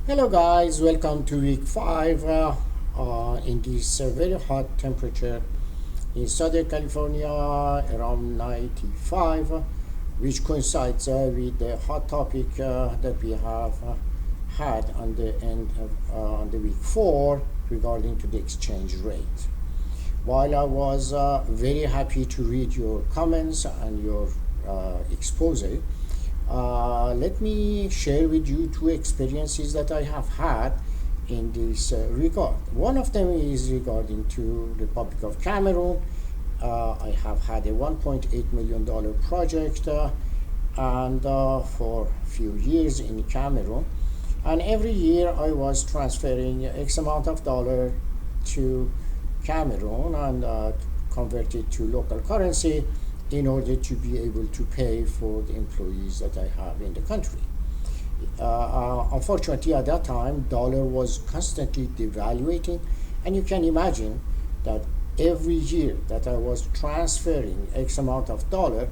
Hello guys, welcome to week 5 in this very hot temperature in Southern California around 95, which coincides with the hot topic that we have had on the end of on the week 4 regarding to the exchange rate. While I was very happy to read your comments and your expose, let me share with you two experiences that I have had in this regard. One of them is regarding to Republic of Cameroon. I have had a $1.8 million project and for a few years in Cameroon, and every year I was transferring X amount of dollar to Cameroon and convert it to local currency in order to be able to pay for the employees that I have in the country. Unfortunately, at that time, dollar was constantly devaluating, and you can imagine that every year that I was transferring X amount of dollar,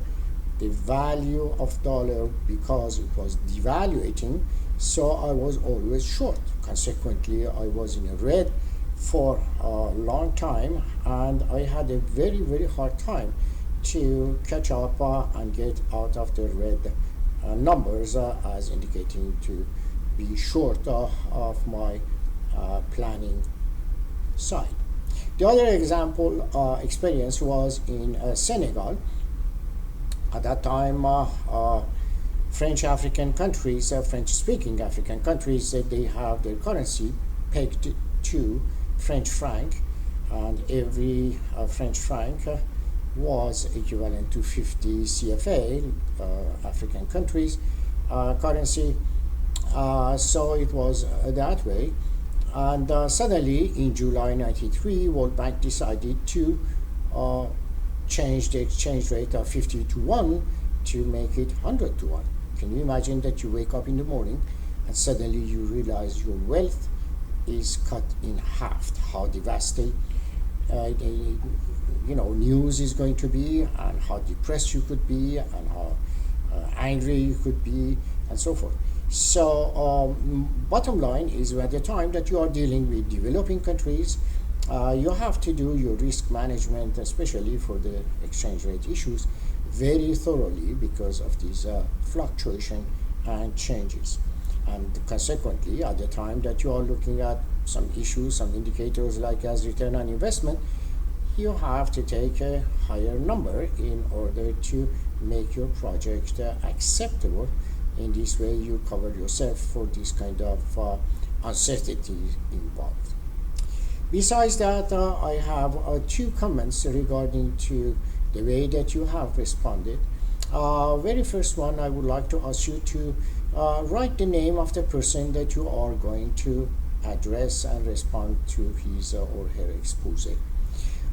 the value of dollar, because it was devaluating, so I was always short. Consequently, I was in a red for a long time, and I had a very hard time to catch up and get out of the red numbers as indicating to be short of my planning side. The other example experience was in Senegal. At that time, French African countries, French speaking African countries, they have their currency pegged to French franc, and every French franc was equivalent to 50 CFA, African countries currency. So it was that way. And suddenly in July 93, World Bank decided to change the exchange rate of 50 to 1 to make it 100 to 1. Can you imagine that you wake up in the morning and suddenly you realize your wealth is cut in half? How devastating news is going to be, and how depressed you could be, and how angry you could be, and so forth. So bottom line is, at the time that you are dealing with developing countries, you have to do your risk management, especially for the exchange rate issues, very thoroughly because of these fluctuation and changes. And consequently, at the time that you are looking at some issues, some indicators like as return on investment, you have to take a higher number in order to make your project acceptable. In this way, you cover yourself for this kind of uncertainty involved. Besides that, I have two comments regarding to the way that you have responded. Very first one, I would like to ask you to write the name of the person that you are going to address and respond to his or her expose.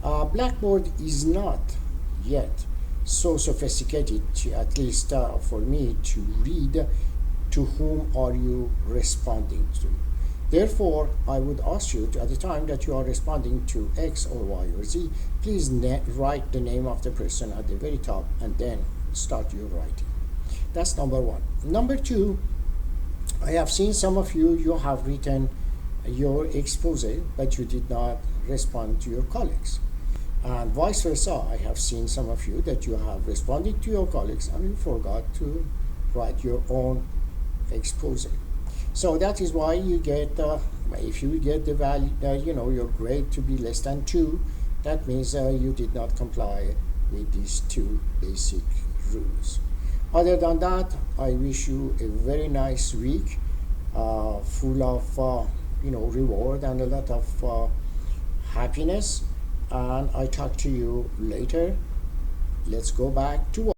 Blackboard is not yet so sophisticated, at least for me, to read to whom are you responding to. Therefore, I would ask you to, at the time that you are responding to X or Y or Z, please write the name of the person at the very top and then start your writing. That's number one. Number two, I have seen some of you have written your expose, but you did not respond to your colleagues. And vice versa, I have seen some of you that you have responded to your colleagues and you forgot to write your own expose. So that is why you get, if you get the value, your grade to be less than 2, that means you did not comply with these two basic rules. Other than that, I wish you a very nice week, full of reward and a lot of happiness. And I talk to you later. Let's go back to work.